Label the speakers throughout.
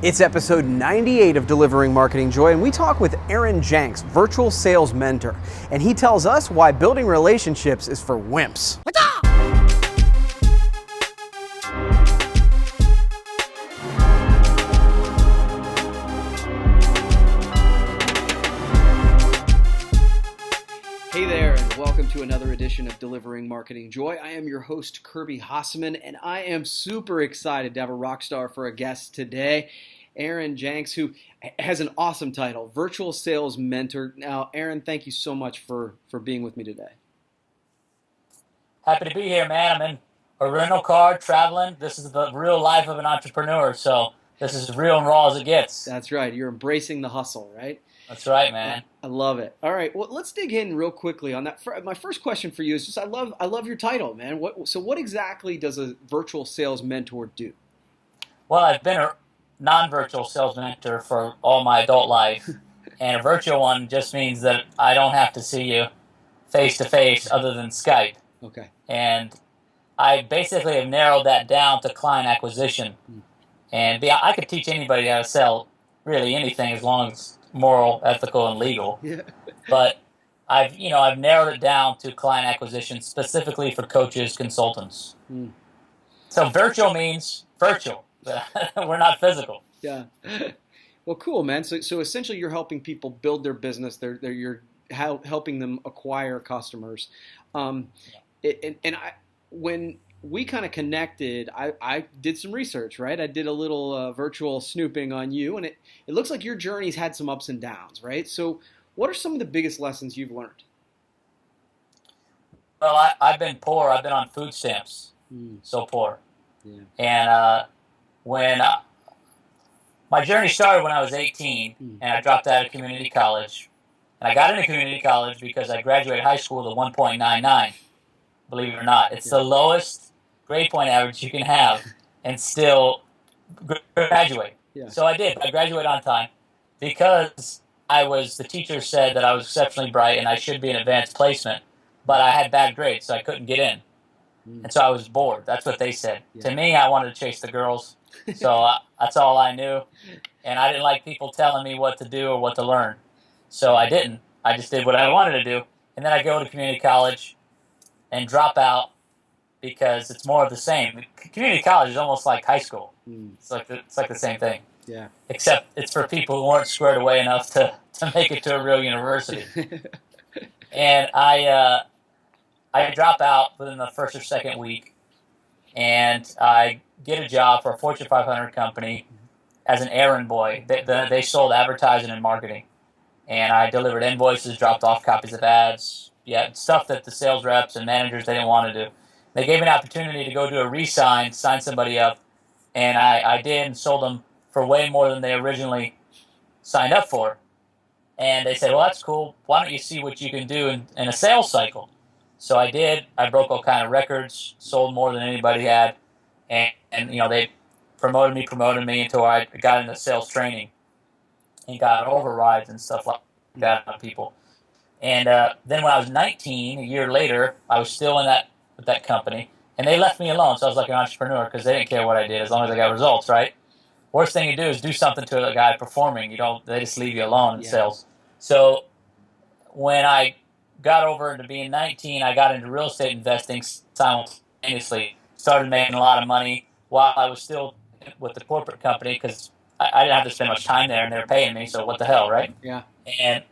Speaker 1: It's episode 98 of Delivering Marketing Joy, and we talk with Janx, virtual sales mentor, and he tells us why building relationships is for wimps. Hey there, and welcome to another edition of Delivering Marketing Joy. I am your host, Kirby Hasseman, and I am super excited to have a rock star for a guest today, Janx, who has an awesome title, Virtual Sales Mentor. Now, thank you so much for being with me today.
Speaker 2: Happy to be here, man. I'm in a rental car traveling. This is the real life of an entrepreneur, so this is as real and raw as it gets.
Speaker 1: That's right. You're embracing the hustle, right?
Speaker 2: That's right, man.
Speaker 1: I love it. All right, well, let's dig in real quickly on that. My first question for you is just I love your title, man. What exactly does a virtual sales mentor do?
Speaker 2: Well, I've been a non-virtual sales mentor for all my adult life, and a virtual one just means that I don't have to see you face-to-face other than Skype.
Speaker 1: Okay.
Speaker 2: And I basically have narrowed that down to client acquisition. And I could teach anybody how to sell really anything as long as it's moral, ethical, and legal.
Speaker 1: Yeah.
Speaker 2: But I've narrowed it down to client acquisition specifically for coaches, consultants. So virtual means virtual. We're not physical.
Speaker 1: Yeah. Well, cool, man. So essentially, you're helping people build their business. You're helping them acquire customers. When we kind of connected, I did some research, right? I did a little virtual snooping on you, and it looks like your journey's had some ups and downs, right? So what are some of the biggest lessons you've learned?
Speaker 2: Well, I've been poor. I've been on food stamps. So poor.
Speaker 1: Yeah.
Speaker 2: And when my journey started when I was 18, and I dropped out of community college. And I got into community college because I graduated high school with a 1.99, believe it or not. It's the lowest grade point average you can have and still graduate.
Speaker 1: Yeah.
Speaker 2: So I did. I graduated on time because the teacher said that I was exceptionally bright and I should be in advanced placement, but I had bad grades, so I couldn't get in. And so I was bored. That's what they said.
Speaker 1: Yeah.
Speaker 2: To me, I wanted to chase the girls, so that's all I knew. And I didn't like people telling me what to do or what to learn. So I didn't. I just did what I wanted to do. And then I go to community college and drop out because it's more of the same. Community college is almost like high school. It's like the same thing.
Speaker 1: Yeah.
Speaker 2: Except it's for people who weren't squared away enough to make it to a real university. And I drop out within the first or second week, and I get a job for a Fortune 500 company as an errand boy. They sold advertising and marketing. And I delivered invoices, dropped off copies of ads, stuff that the sales reps and managers, they didn't want to do. They gave me an opportunity to go do a re-sign, sign somebody up, and I did and sold them for way more than they originally signed up for. And they said, well, that's cool. Why don't you see what you can do in a sales cycle? So I did. I broke all kind of records, sold more than anybody had, and they promoted me until I got into sales training and got overrides and stuff like that on people. And then when I was 19, a year later, I was still with that company, and they left me alone. So I was like an entrepreneur because they didn't care what I did as long as I got results, right? Worst thing you do is do something to a guy performing. They just leave you alone in sales. So when I got over into being 19, I got into real estate investing simultaneously. Started making a lot of money while I was still with the corporate company because I didn't have to spend much time there, and they were paying me, so what the hell, right?
Speaker 1: Yeah.
Speaker 2: And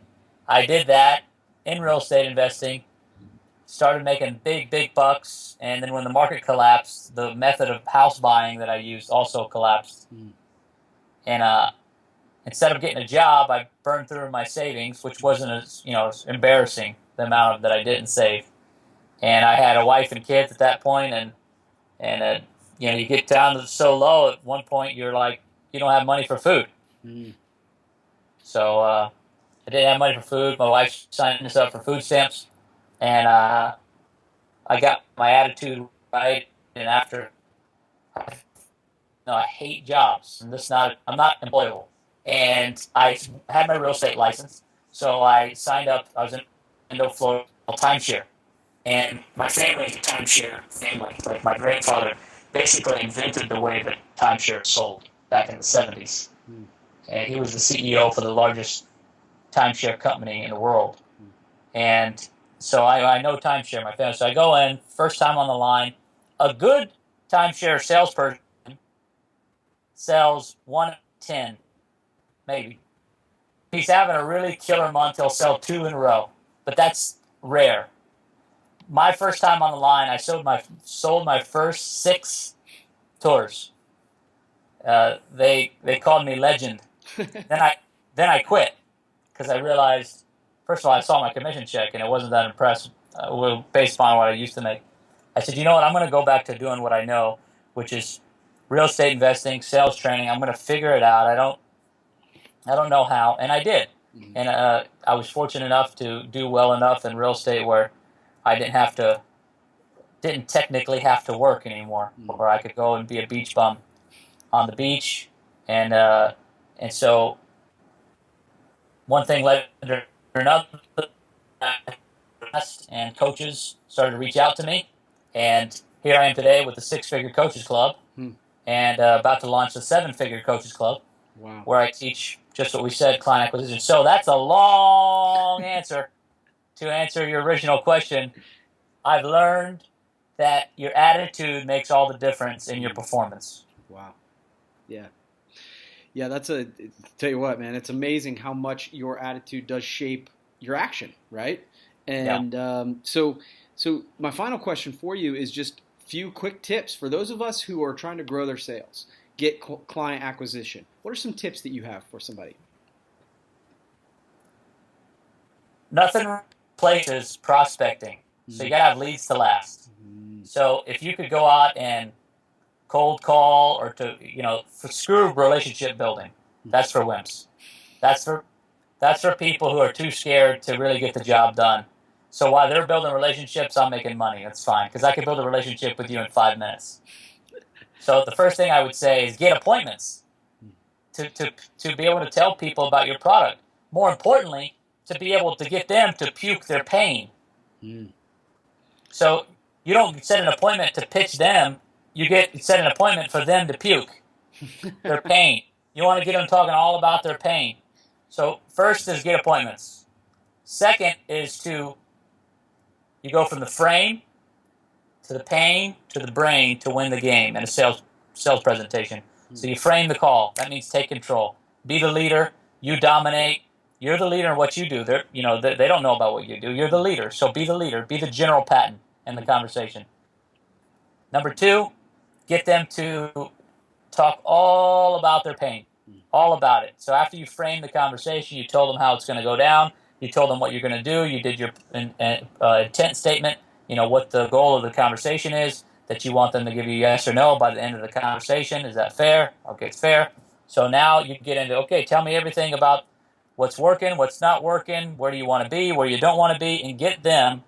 Speaker 2: I did that in real estate investing, started making big bucks, and then when the market collapsed, the method of house buying that I used also collapsed. And instead of getting a job, I burned through my savings, which wasn't as embarrassing, the amount that I didn't save. And I had a wife and kids at that point, and you get down to so low at one point, you're like, you don't have money for food. So I didn't have money for food. My wife signed us up for food stamps, and I got my attitude right. And after, I hate jobs. I'm not employable. And I had my real estate license, so I signed up. I was in Orlando, Florida, timeshare, and my family is a timeshare family. Like my grandfather basically invented the way that timeshare sold back in the 70s.
Speaker 1: Hmm.
Speaker 2: And he was the CEO for the largest timeshare company in the world. And so I know timeshare, my family. So I go in, first time on the line. A good timeshare salesperson sells 1 in 10, maybe. He's having a really killer month, he'll sell 2 in a row. But that's rare. My first time on the line, I sold my first 6 tours. They called me legend. Then I quit because I realized, first of all, I saw my commission check and it wasn't that impressive based on what I used to make. I said, you know what? I'm going to go back to doing what I know, which is real estate investing, sales training. I'm going to figure it out. I don't know how, and I did.
Speaker 1: Mm-hmm.
Speaker 2: And I was fortunate enough to do well enough in real estate where I didn't technically have to work anymore, where I could go and be a beach bum on the beach, and so one thing led to another, and coaches started to reach out to me, and here I am today with the 6-figure coaches club, and about to launch the 7-figure coaches club.
Speaker 1: Wow.
Speaker 2: Where I teach just what we said, client acquisition. So that's a long answer to answer your original question. I've learned that your attitude makes all the difference in your performance.
Speaker 1: Wow. Yeah. Yeah, tell you what, man, it's amazing how much your attitude does shape your action, right? And
Speaker 2: Yeah.
Speaker 1: So my final question for you is just a few quick tips for those of us who are trying to grow their sales, get client acquisition. What are some tips that you have for somebody?
Speaker 2: Nothing replaces prospecting. So you got to have leads to last. So if you could go out and cold call or screw relationship building, that's for wimps. That's for people who are too scared to really get the job done. So while they're building relationships, I'm making money. That's fine because I can build a relationship with you in 5 minutes. So the first thing I would say is get appointments to be able to tell people about your product. More importantly, to be able to get them to puke their pain. So you don't set an appointment to pitch them. You set an appointment for them to puke their pain. You want to get them talking all about their pain. So first is get appointments. Second is you go from the frame to the pain to the brain to win the game in a sales presentation. So you frame the call. That means take control. Be the leader. You dominate. You're the leader in what you do. They don't know about what you do. You're the leader. So be the leader. Be the general Patton in the conversation. Number 2, get them to talk all about their pain. All about it. So after you frame the conversation, you told them how it's going to go down. You told them what you're going to do. You did your intent statement. You know what the goal of the conversation is, that you want them to give you yes or no by the end of the conversation. Is that fair? Okay, it's fair. So now you get into, okay, tell me everything about what's working, what's not working, where do you want to be, where you don't want to be, and get them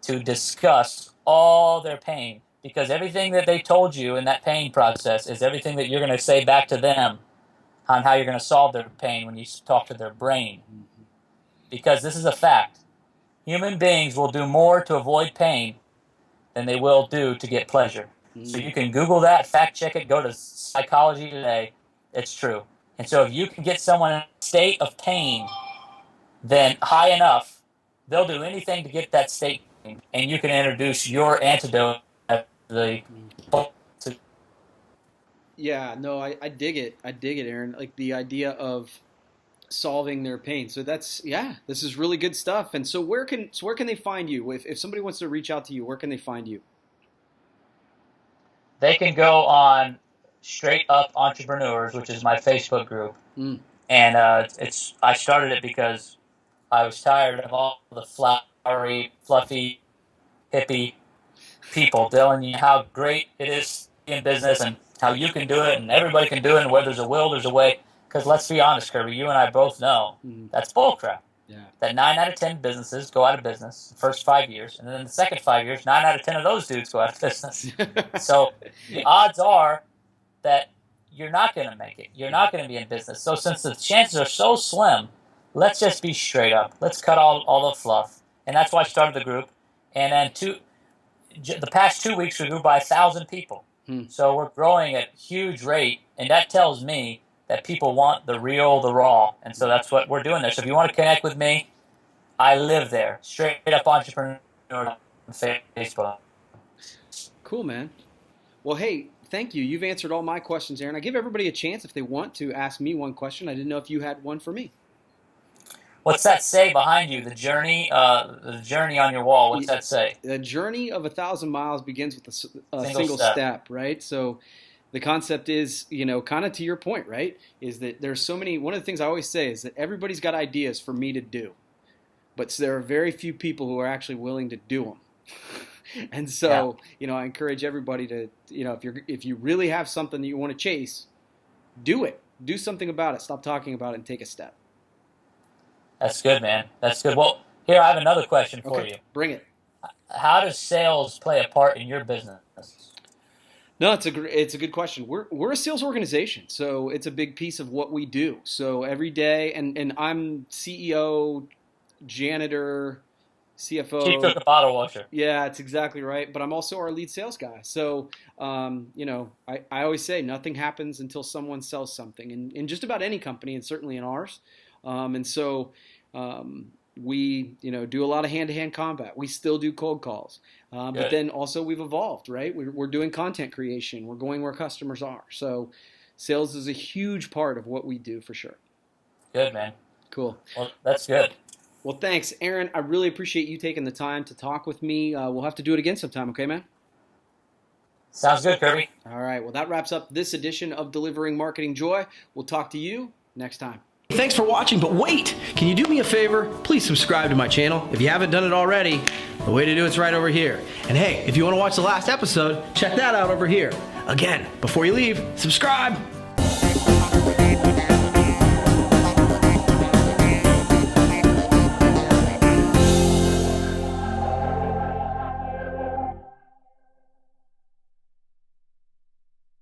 Speaker 2: to discuss all their pain. Because everything that they told you in that pain process is everything that you're going to say back to them on how you're going to solve their pain when you talk to their brain. Because this is a fact. Human beings will do more to avoid pain than they will do to get pleasure. So you can Google that, fact check it, go to Psychology Today. It's true. And so if you can get someone in a state of pain, then high enough, they'll do anything to get that state, and you can introduce your antidote at the.
Speaker 1: Yeah, no, I dig it. I dig it, Aaron. Like the idea of solving their pain. So this is really good stuff. And so where can they find you? If somebody wants to reach out to you, where can they find you?
Speaker 2: They can go on Straight Up Entrepreneurs, which is my Facebook group, and I started it because I was tired of all the flowery, fluffy, hippie people telling you how great it is in business and how you can do it and everybody can do it, and where there's a will, there's a way. Because let's be honest, Kirby, you and I both know that's bullcrap.
Speaker 1: Yeah.
Speaker 2: That 9 out of 10 businesses go out of business the first 5 years, and then the second 5 years, 9 out of 10 of those dudes go out of business. So the odds are that you're not going to make it. You're not going to be in business. So since the chances are so slim, let's just be straight up. Let's cut all the fluff. And that's why I started the group. And then the past 2 weeks, we grew by 1,000 people. So we're growing at a huge rate, and that tells me that people want the real, the raw. And so that's what we're doing there. So if you want to connect with me, I live there. Straight up entrepreneur on Facebook.
Speaker 1: Cool, man. Well, hey, thank you. You've answered all my questions, Aaron. I give everybody a chance if they want to ask me one question. I didn't know if you had one for me.
Speaker 2: What's that say behind you? The journey on your wall. What's that say?
Speaker 1: The journey of 1,000 miles begins with a single step, right? So the concept is, kind of to your point, right? Is that there's so many. One of the things I always say is that everybody's got ideas for me to do, but there are very few people who are actually willing to do them. And so, I encourage everybody to, if you really have something that you want to chase, do it. Do something about it. Stop talking about it and take a step.
Speaker 2: That's good, man. That's good. Well, here I have another question for you.
Speaker 1: Bring it.
Speaker 2: How does sales play a part in your business?
Speaker 1: No, it's a good question. We're a sales organization, so it's a big piece of what we do. So every day, and I'm CEO, janitor, CFO.
Speaker 2: Chief cook and bottle washer.
Speaker 1: Yeah, that's exactly right. But I'm also our lead sales guy. So, I always say nothing happens until someone sells something in just about any company, and certainly in ours. We, do a lot of hand-to-hand combat. We still do cold calls. But then also we've evolved, right? We're doing content creation. We're going where customers are. So sales is a huge part of what we do for sure.
Speaker 2: Good, man.
Speaker 1: Cool.
Speaker 2: Well, that's good.
Speaker 1: Well, thanks, Aaron. I really appreciate you taking the time to talk with me. We'll have to do it again sometime, okay, man?
Speaker 2: Sounds good, Kirby.
Speaker 1: All right. Well, that wraps up this edition of Delivering Marketing Joy. We'll talk to you next time.
Speaker 3: Thanks for watching, but wait! Can you do me a favor? Please subscribe to my channel. If you haven't done it already, the way to do it's right over here. And hey, if you want to watch the last episode, check that out over here. Again, before you leave, subscribe!